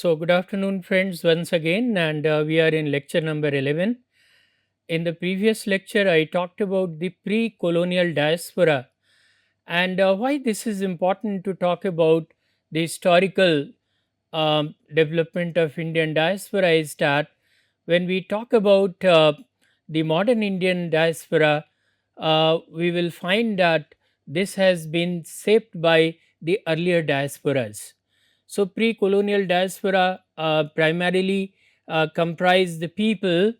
So, good afternoon, friends, once again, and we are in lecture number 11. In the previous lecture, I talked about the pre colonial diaspora and why this is important to talk about the historical development of Indian diaspora is that when we talk about the modern Indian diaspora, we will find that this has been shaped by the earlier diasporas. So, pre colonial diaspora primarily comprised the people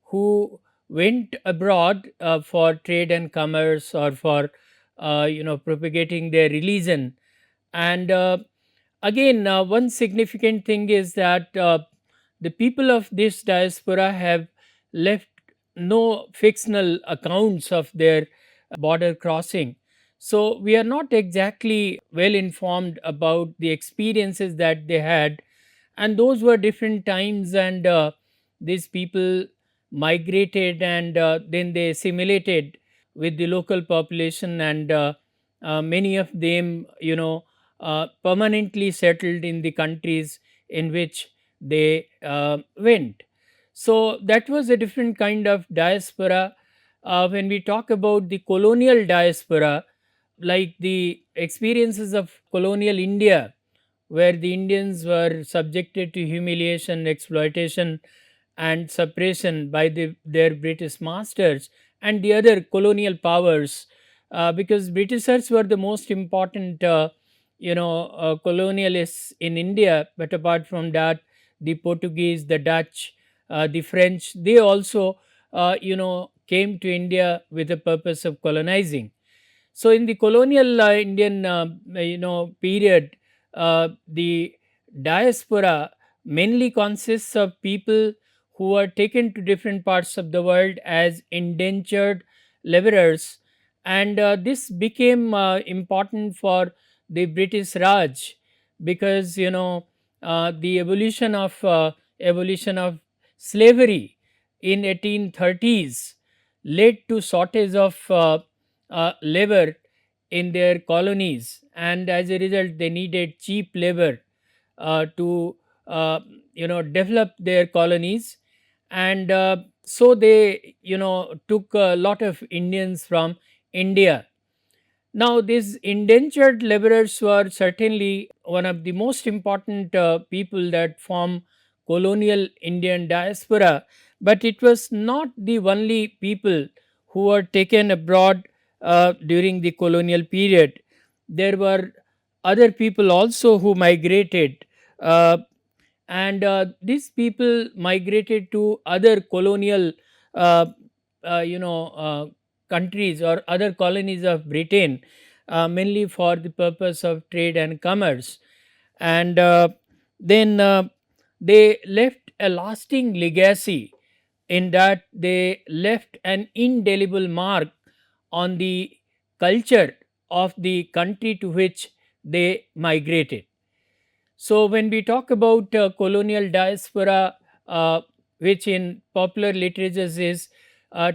who went abroad for trade and commerce or for propagating their religion. And again, one significant thing is that the people of this diaspora have left no fictional accounts of their border crossing. So we are not exactly well informed about the experiences that they had, and those were different times. And these people migrated, and then they assimilated with the local population, and many of them, permanently settled in the countries in which they went. So that was a different kind of diaspora. When we talk about the colonial diaspora, like the experiences of colonial India, where the Indians were subjected to humiliation, exploitation, and suppression by their British masters and the other colonial powers, because Britishers were the most important, colonialists in India. But apart from that, the Portuguese, the Dutch, the French, they also, came to India with the purpose of colonizing. So in the colonial Indian period, the diaspora mainly consists of people who are taken to different parts of the world as indentured laborers, and this became important for the British Raj, because the evolution of slavery in 1830s led to shortage of labor in their colonies, and as a result they needed cheap labor to develop their colonies. And so they took a lot of Indians from India. Now these indentured laborers were certainly one of the most important people that form colonial Indian diaspora, but it was not the only people who were taken abroad during the colonial period. There were other people also who migrated, uh, and these people migrated to other colonial uh, countries or other colonies of Britain, mainly for the purpose of trade and commerce. And then they left a lasting legacy in that they left an indelible mark on the culture of the country to which they migrated. So, when we talk about colonial diaspora, which in popular literatures is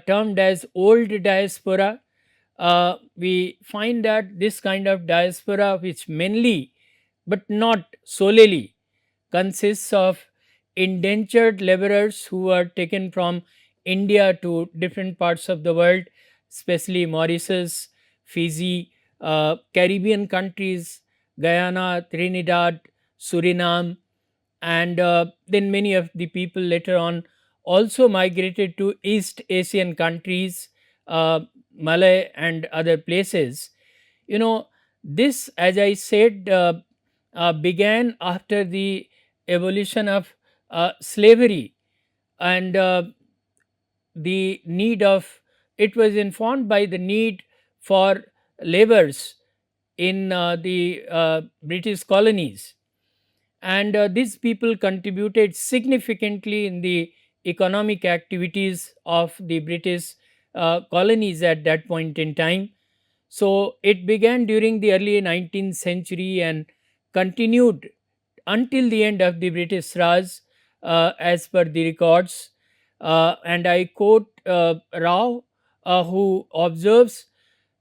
termed as old diaspora, we find that this kind of diaspora, which mainly but not solely consists of indentured laborers who are taken from India to different parts of the world, especially Mauritius, Fiji, Caribbean countries, Guyana, Trinidad, Suriname, and then many of the people later on also migrated to East Asian countries, Malay, and other places. You know, this, as I said, began after the evolution of slavery, and the need of it was informed by the need for labors in the British colonies, and these people contributed significantly in the economic activities of the British colonies at that point in time. So it began during the early 19th century and continued until the end of the British Raj, as per the records. And I quote Rao, who observes,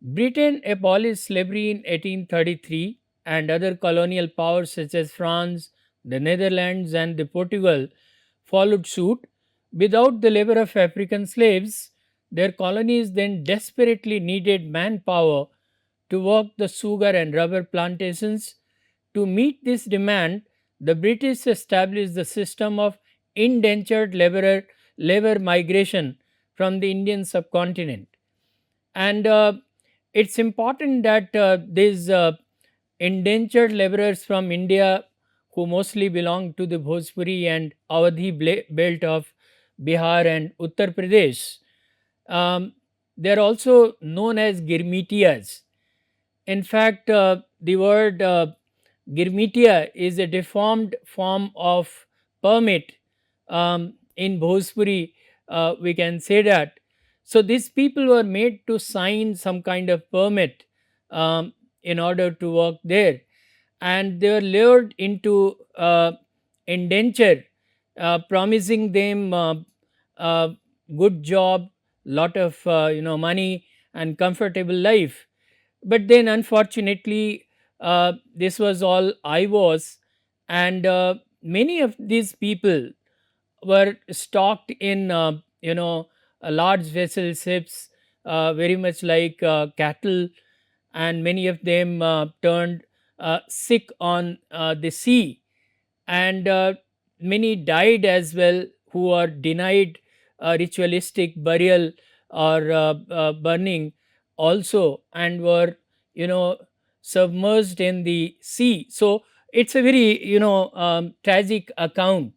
Britain abolished slavery in 1833, and other colonial powers such as France, The Netherlands and the Portugal followed suit. Without the labor of African slaves, their colonies then desperately needed manpower to work the sugar and rubber plantations. To meet this demand, the British established the system of indentured labor migration from the Indian subcontinent. And it's important that these indentured laborers from India, who mostly belong to the Bhojpuri and Awadhi belt of Bihar and Uttar Pradesh, um, they are also known as Girmitiyas. In fact, the word Girmitiya is a deformed form of permit. In Bhojpuri, we can say that. So these people were made to sign some kind of permit um, in order to work there, and they were lured into indenture, promising them uh, good job, lot of money and comfortable life. But then, unfortunately, this was all I was, and many of these people were stocked in large vessel ships, very much like cattle, and many of them turned sick on the sea, and many died as well, who are denied ritualistic burial or burning also, and were you know submerged in the sea. So it's a very tragic account.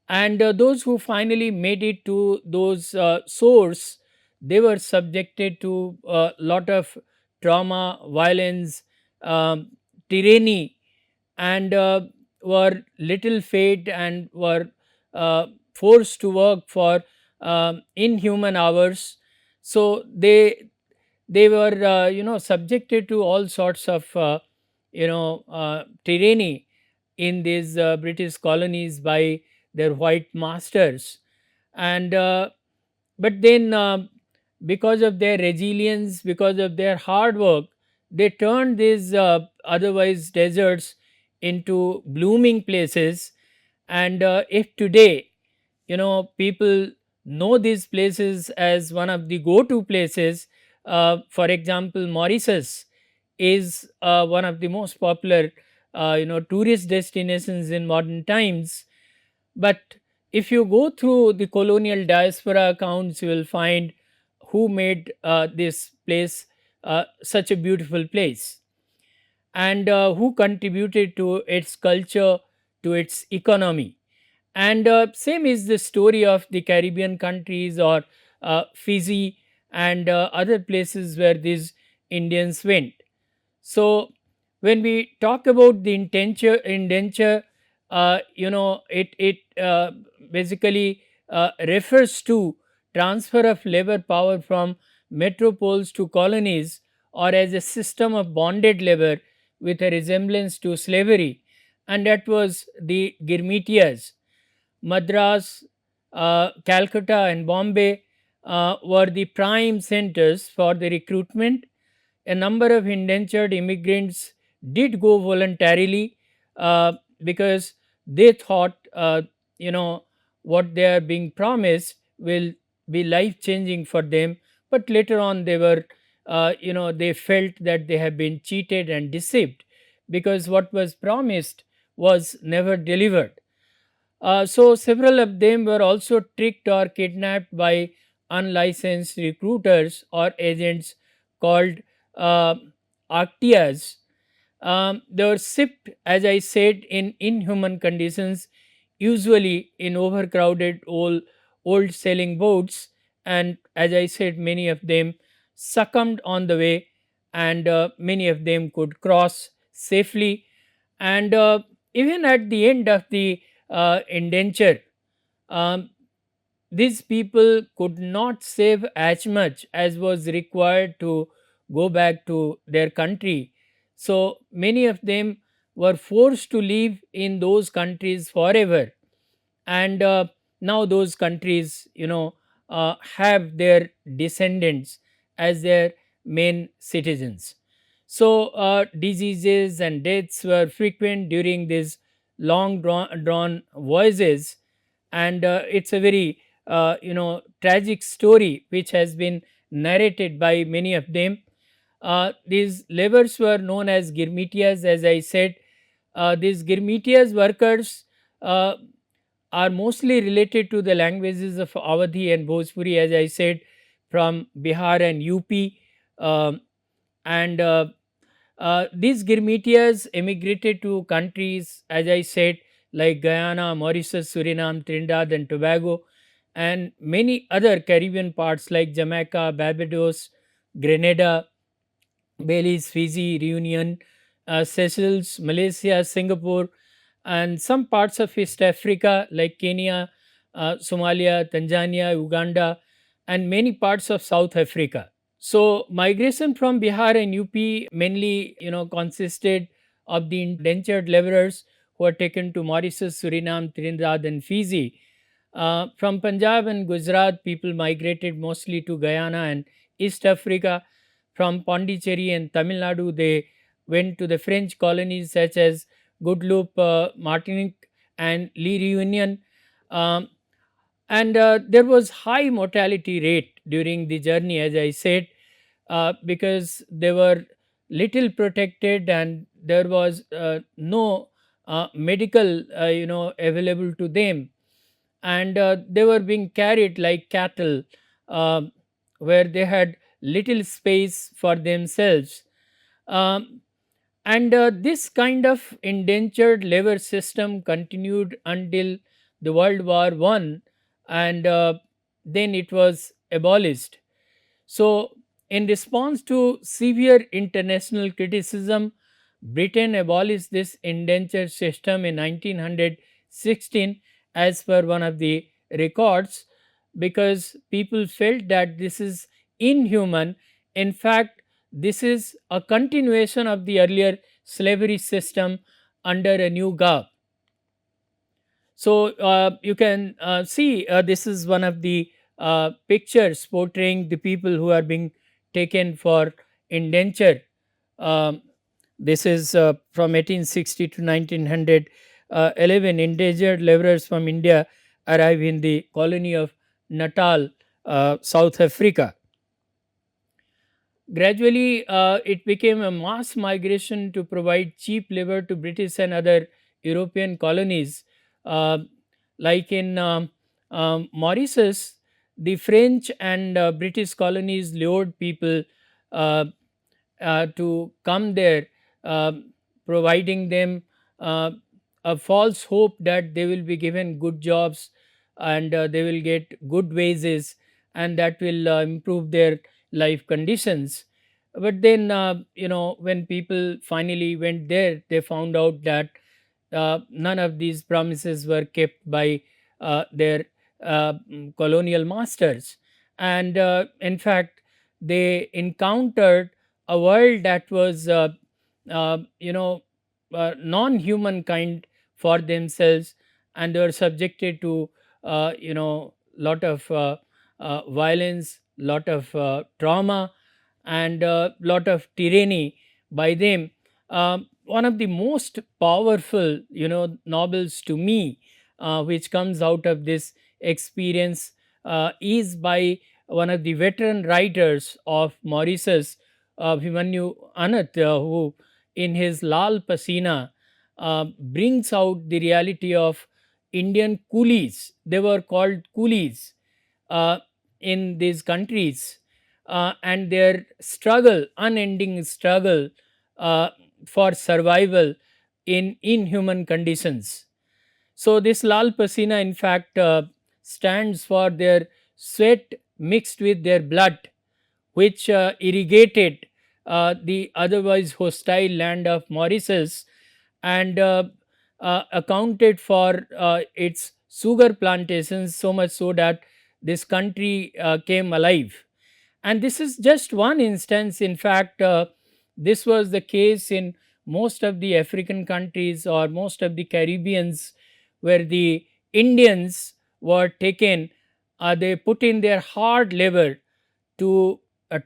And those who finally made it to those shores, they were subjected to a lot of trauma, violence, um, tyranny, and were little fed and were uh, forced to work for inhuman hours. So they were subjected to all sorts of tyranny in these British colonies by their white masters. And but then because of their resilience, because of their hard work, they turned these otherwise deserts into blooming places. And if today people know these places as one of the go to places, for example, Mauritius is one of the most popular tourist destinations in modern times. But if you go through the colonial diaspora accounts, you will find who made this place such a beautiful place, and who contributed to its culture, to its economy. And same is the story of the Caribbean countries, or Fiji, and other places where these Indians went. So when we talk about the indenture, it basically refers to transfer of labor power from metropoles to colonies, or as a system of bonded labor with a resemblance to slavery, and that was the Girmitiyas. Madras, Calcutta, and Bombay were the prime centers for the recruitment. A number of indentured immigrants did go voluntarily, because they thought, what they are being promised will be life changing for them. But later on, they felt that they have been cheated and deceived, because what was promised was never delivered. So several of them were also tricked or kidnapped by unlicensed recruiters or agents called uh, Arctias. They were shipped, as I said, in inhuman conditions, usually in overcrowded old sailing boats. And as I said, many of them succumbed on the way, and many of them could cross safely. And even at the end of the indenture, um, these people could not save as much as was required to go back to their country. So many of them were forced to live in those countries forever. And now those countries have their descendants as their main citizens. So diseases and deaths were frequent during these long drawn voices, and it's a very tragic story which has been narrated by many of them. These laborers were known as girmitias, as I said. These girmitias workers uh, are mostly related to the languages of Awadhi and Bhojpuri, as I said, from Bihar and UP. Um, and These Girmitias emigrated to countries, as I said, like Guyana, Mauritius, Suriname, Trinidad, and Tobago, and many other Caribbean parts like Jamaica, Barbados, Grenada, Belize, Fiji, Reunion, Seychelles, Malaysia, Singapore, and some parts of East Africa like Kenya, Somalia, Tanzania, Uganda, and many parts of South Africa. So migration from Bihar and UP mainly, consisted of the indentured laborers who were taken to Mauritius, Suriname, Trinidad, and Fiji. From Punjab and Gujarat, people migrated mostly to Guyana and East Africa. From Pondicherry and Tamil Nadu, they went to the French colonies such as Guadeloupe, Martinique, and Lee Reunion. Um, and There was high mortality rate during the journey, as I said, because they were little protected and there was no medical available to them, and they were being carried like cattle, um, where they had little space for themselves. um, and this kind of indentured labor system continued until the World War One, and then it was abolished. So, in response to severe international criticism, Britain abolished this indenture system in 1916, as per one of the records, because people felt that this is inhuman. In fact, this is a continuation of the earlier slavery system under a new garb. So you can see this is one of the pictures portraying the people who are being taken for indenture. Um, this is from 1860 to 1911. Endangered laborers from India arrive in the colony of Natal, South Africa. Gradually, it became a mass migration to provide cheap labor to British and other European colonies. Uh, like in Mauritius, the French and British colonies lured people uh, to come there, providing them uh, a false hope that they will be given good jobs and they will get good wages, and that will improve their life conditions. But then, when people finally went there, they found out that none of these promises were kept by their colonial masters. And in fact, they encountered a world that was, uh, you know, non human kind for themselves, and they were subjected to, lot of violence, lot of trauma, and lot of tyranny by them. One of the most powerful, novels to me, which comes out of this experience, is by one of the veteran writers of Mauritius, Bhimanyu Anat, who in his Lal Pasina brings out the reality of Indian coolies. They were called coolies uh, in these countries, and their struggle, unending struggle uh, for survival in inhuman conditions. So, this Lal Pasina, in fact, stands for their sweat mixed with their blood, which irrigated the otherwise hostile land of Mauritius, and accounted for its sugar plantations, so much so that this country came alive. And this is just one instance. In fact, this was the case in most of the African countries or most of the Caribbeans, where the Indians were taken, they put in their hard labor to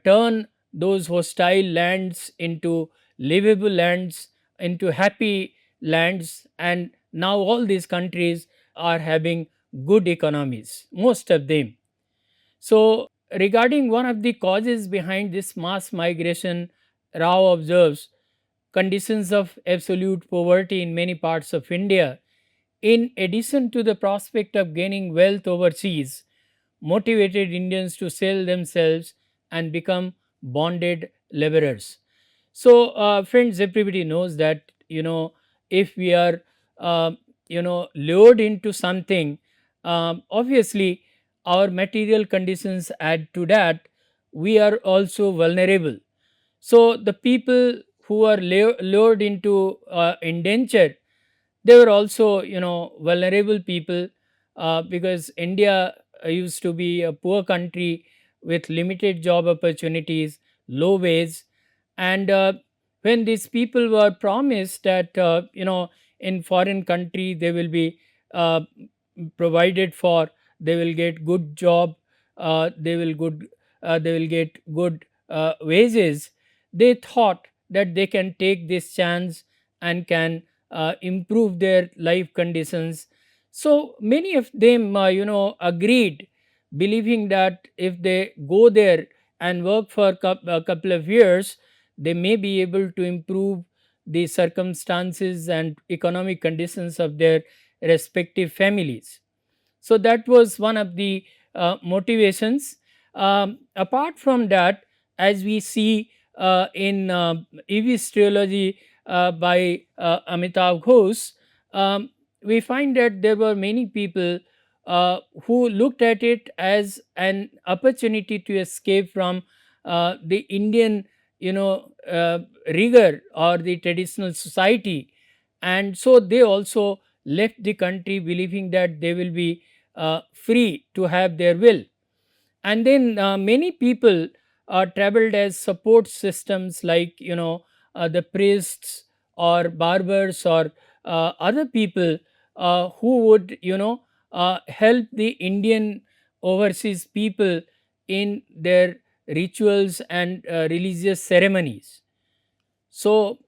turn those hostile lands into livable lands, into happy lands, and now all these countries are having good economies, most of them. So, regarding one of the causes behind this mass migration, Rao observes conditions of absolute poverty in many parts of India, in addition to the prospect of gaining wealth overseas, motivated Indians to sell themselves and become bonded laborers. So, friends, everybody knows that, if we are lured into something, obviously our material conditions add to that. We are also vulnerable. So, the people who are lured into indenture, they were also, vulnerable people, because India used to be a poor country with limited job opportunities, low wage. And when these people were promised that, in foreign country they will be uh, provided for, they will get good job, they will get good wages, they thought that they can take this chance and can improve their life conditions. So many of them, agreed, believing that if they go there and work for a couple of years, they may be able to improve the circumstances and economic conditions of their respective families. So that was one of the motivations. Apart from that, as we see in Evis trilogy by Amitav Ghosh, um, we find that there were many people who looked at it as an opportunity to escape from the Indian, rigor or the traditional society, and so they also left the country believing that they will be free to have their will. And then many people traveled as support systems, like, the priests or barbers or other people who would, help the Indian overseas people in their rituals and religious ceremonies. So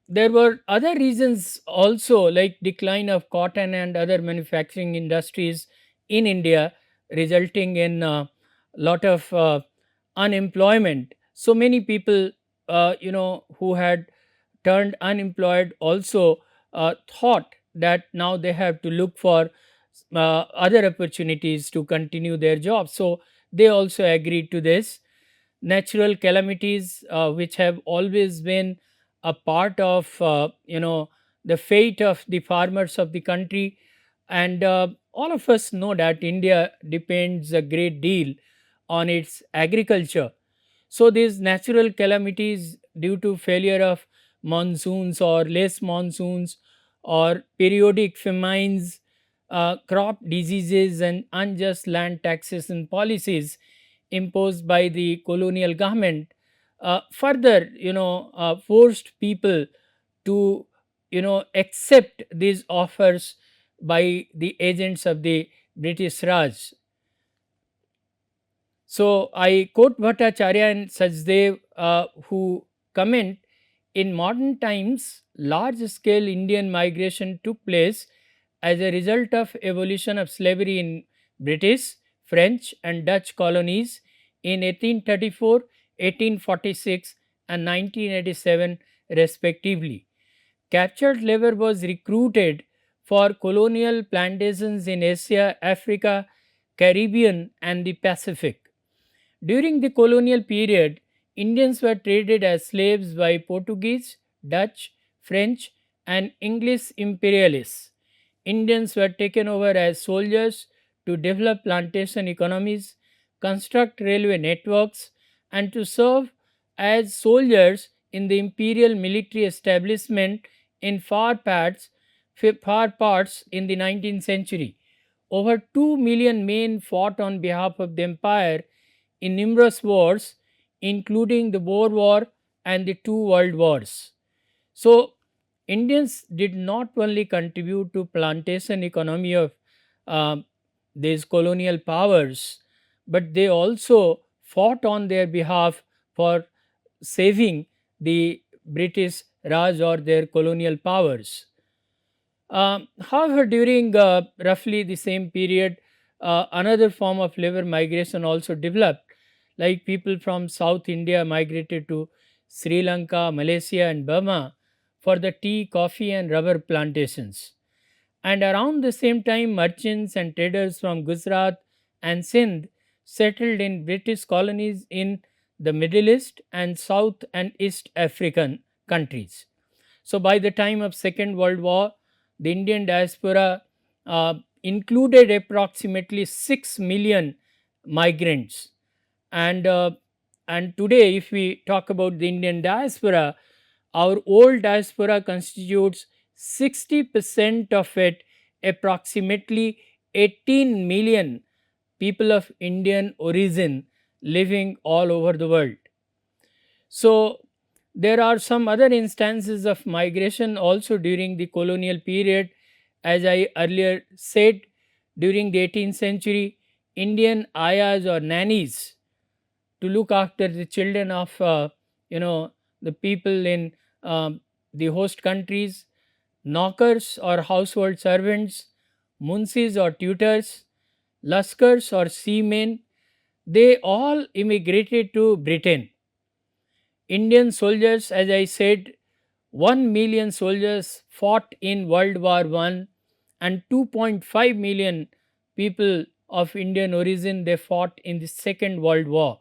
there were other reasons also, like decline of cotton and other manufacturing industries in India, resulting in a lot of unemployment. So many people, who had turned unemployed also thought that now they have to look for other opportunities to continue their jobs. So they also agreed to this. Natural calamities, which have always been a part of, the fate of the farmers of the country. And all of us know that India depends a great deal on its agriculture. So these natural calamities due to failure of monsoons or less monsoons or periodic famines, crop diseases and unjust land taxes and policies imposed by the colonial government further, forced people to, accept these offers by the agents of the British Raj. So I quote Bhattacharya and Sachdev, who comment, in modern times, large scale Indian migration took place as a result of evolution of slavery in British, French, and Dutch colonies in 1834, 1846, and 1987, respectively. Captured labor was recruited for colonial plantations in Asia, Africa, Caribbean, and the Pacific. During the colonial period, Indians were traded as slaves by Portuguese, Dutch, French, and English imperialists. Indians were taken over as soldiers to develop plantation economies, construct railway networks, and to serve as soldiers in the imperial military establishment in far parts in the 19th century. Over 2 million men fought on behalf of the empire in numerous wars, including the Boer War and the two world wars. So, Indians did not only contribute to plantation economy of um, these colonial powers, but they also fought on their behalf for saving the British Raj or their colonial powers. However, during roughly the same period, another form of labor migration also developed, like people from South India migrated to Sri Lanka, Malaysia, and Burma for the tea, coffee, and rubber plantations. And around the same time, merchants and traders from Gujarat and Sindh settled in British colonies in the Middle East and South and East African countries. So by the time of Second World War, the Indian diaspora uh, included approximately 6 million migrants. And and today, if we talk about the Indian diaspora, our old diaspora constitutes 60% of it, approximately 18 million people of Indian origin living all over the world. So, there are some other instances of migration also during the colonial period. As I earlier said, during the 18th century, Indian ayahs or nannies to look after the children of you know the people in the host countries, knockers or household servants, munsis or tutors, laskars or seamen, they all immigrated to Britain. Indian soldiers, as I said, 1 million soldiers fought in World War I, and 2.5 million people of Indian origin they fought in the Second World War.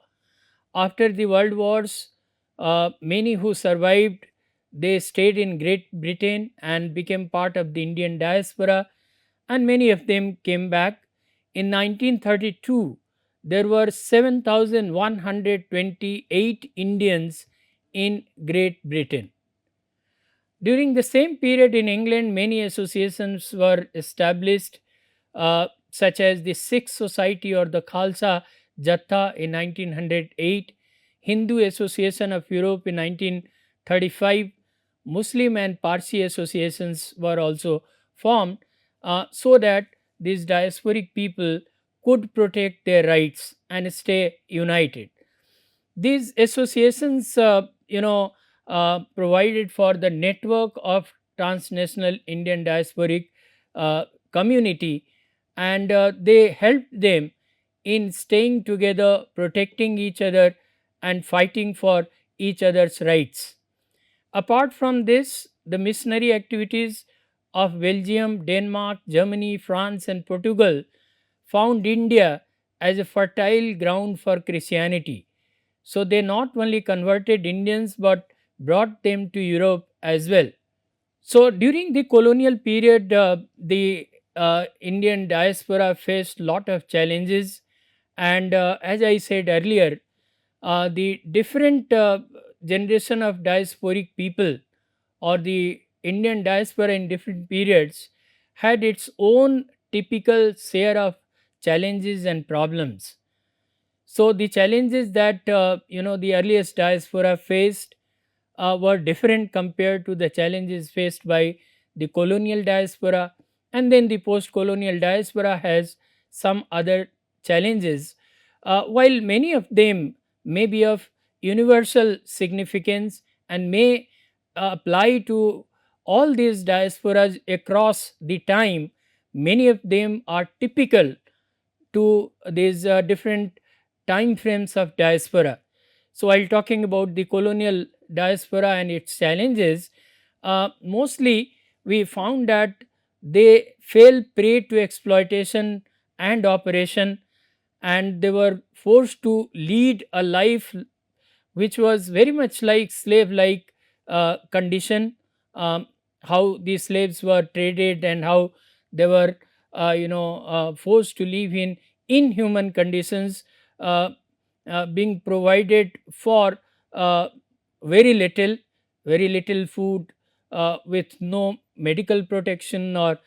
After the world wars, many who survived they stayed in Great Britain and became part of the Indian diaspora, and many of them came back. In 1932, there were 7,128 Indians in Great Britain. During the same period in England, many associations were established, such as the Sikh Society or the Khalsa Jatha in 1908, Hindu Association of Europe in 1935, Muslim and Parsi associations were also formed so that these diasporic people could protect their rights and stay united. These associations, provided for the network of transnational Indian diasporic community, and they helped them in staying together, protecting each other, and fighting for each other's rights. Apart from this, the missionary activities of Belgium, Denmark, Germany, France, and Portugal found India as a fertile ground for Christianity. So they not only converted Indians but brought them to Europe as well. So during the colonial period, the Indian diaspora faced lot of challenges, and as I said earlier, the different generation of diasporic people or the Indian diaspora in different periods had its own typical share of challenges and problems. So the challenges that the earliest diaspora faced were different compared to the challenges faced by the colonial diaspora, and then the post-colonial diaspora has some other challenges. While many of them may be of universal significance and may apply to all these diasporas across the time, many of them are typical to these different time frames of diaspora. So, while talking about the colonial diaspora and its challenges, mostly we found that they fell prey to exploitation and oppression, and they were forced to lead a life which was very much like slave like condition. How the slaves were traded and how they were forced to live in inhuman conditions, uh, being provided for uh, very little very little food, with no medical protection or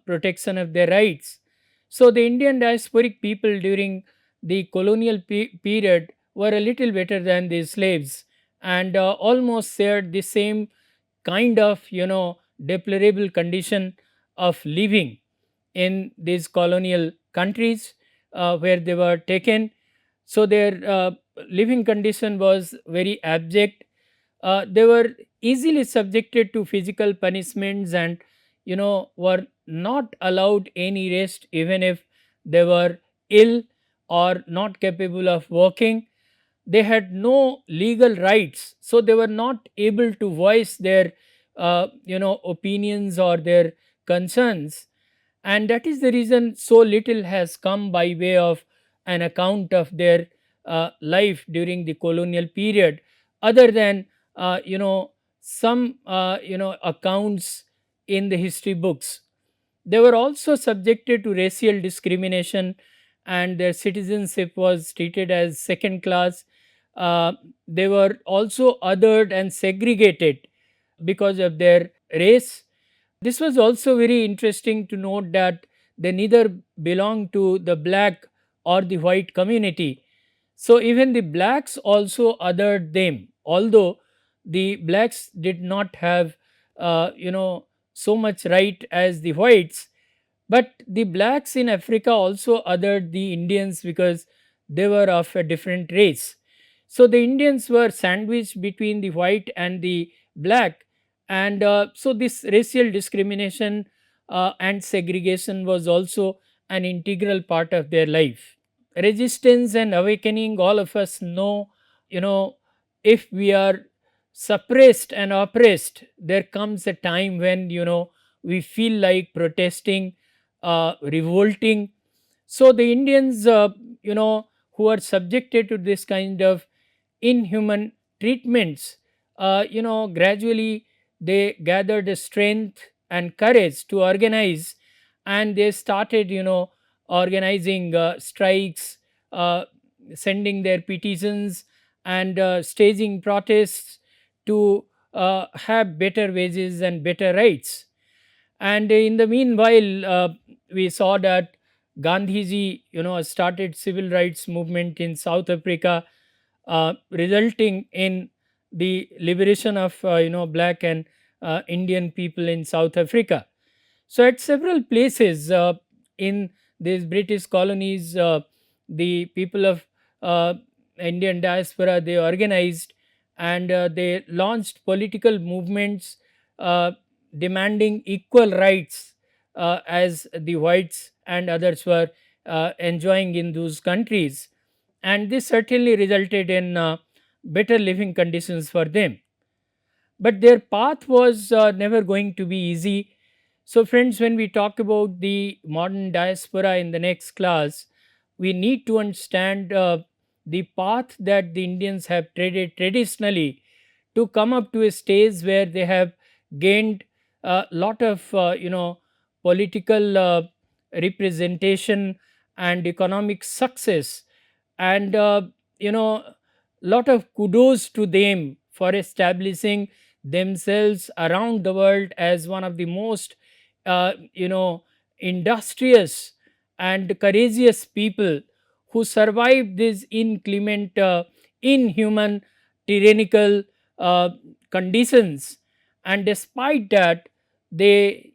protection of their rights. So the Indian diasporic people during the colonial period were a little better than these slaves, and almost shared the same kind of deplorable condition of living in these colonial countries where they were taken. So their living condition was very abject. They were easily subjected to physical punishments and were not allowed any rest, even if they were ill or not capable of working. They had no legal rights, so they were not able to voice their opinions or their concerns. And that is the reason so little has come by way of an account of their life during the colonial period, other than some accounts in the history books. They were also subjected to racial discrimination, and their citizenship was treated as second class. They were also othered and segregated because of their race. This was also very interesting to note that they neither belonged to the black or the white community. So even the blacks also othered them, although the blacks did not have, so much right as the whites. But the blacks in Africa also othered the Indians because they were of a different race. So the Indians were sandwiched between the white and the black, and so this racial discrimination and segregation was also an integral part of their life. Resistance and awakening, all of us know, you know, if we are suppressed and oppressed, there comes a time when, we feel like protesting, revolting. So the Indians, who are subjected to this kind of inhuman treatments, gradually they gathered the strength and courage to organize, and they started, organizing strikes, sending their petitions, and staging protests to have better wages and better rights. And in the meanwhile, we saw that Gandhiji, started civil rights movement in South Africa, resulting in the liberation of black and Indian people in South Africa. So at several places in these British colonies, the people of uh, Indian diaspora, they organized, and they launched political movements uh, demanding equal rights as the whites and others were enjoying in those countries. And this certainly resulted in better living conditions for them. But their path was never going to be easy. So, friends, when we talk about the modern diaspora in the next class, we need to understand the path that the Indians have traded traditionally to come up to a stage where they have gained a lot of political representation and economic success, and lot of kudos to them for establishing themselves around the world as one of the most industrious and courageous people who survived these inclement, inhuman, tyrannical uh, conditions. And despite that, they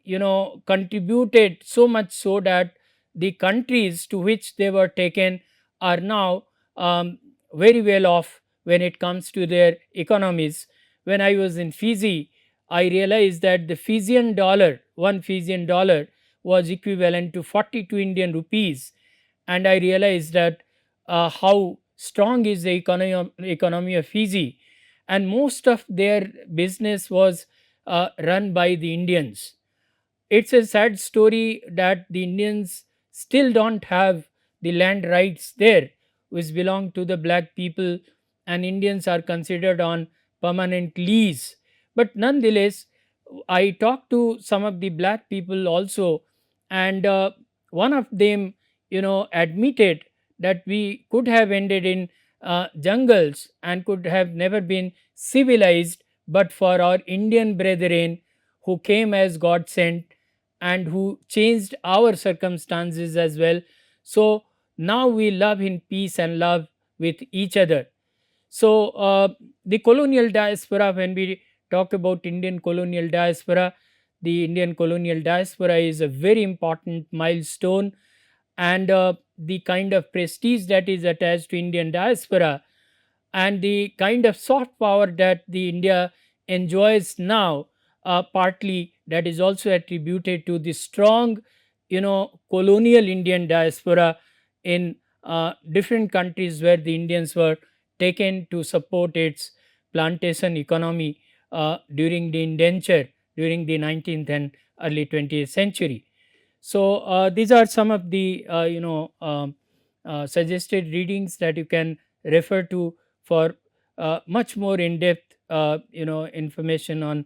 contributed so much so that the countries to which they were taken are now very well off when it comes to their economies. When I was in Fiji, I realized that the Fijian dollar, one Fijian dollar, was equivalent to 42 Indian rupees. And I realized that how strong is the economy of Fiji. And most of their business was run by the Indians. It's a sad story that the Indians still don't have the land rights there, which belong to the black people, and Indians are considered on permanent lease. But nonetheless, I talked to some of the black people also, and one of them, admitted that we could have ended in jungles and could have never been civilized but for our Indian brethren who came as God sent and who changed our circumstances as well. So now we love in peace and love with each other. So, the colonial diaspora, when we talk about Indian colonial diaspora, the Indian colonial diaspora is a very important milestone, and the kind of prestige that is attached to Indian diaspora and the kind of soft power that the India enjoys now partly that is also attributed to the strong, colonial Indian diaspora in different countries where the Indians were taken to support its plantation economy during the indenture during the 19th and early 20th century. So these are some of the suggested readings that you can refer to for much more in depth information on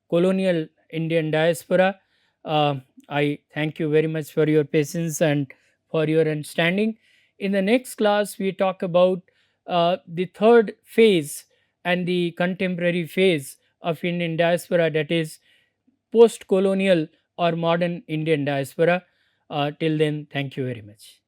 colonial Indian diaspora. I thank you very much for your patience and for your understanding. In the next class, we talk about the third phase and the contemporary phase of Indian diaspora, that is post colonial or modern Indian diaspora. Till then, thank you very much.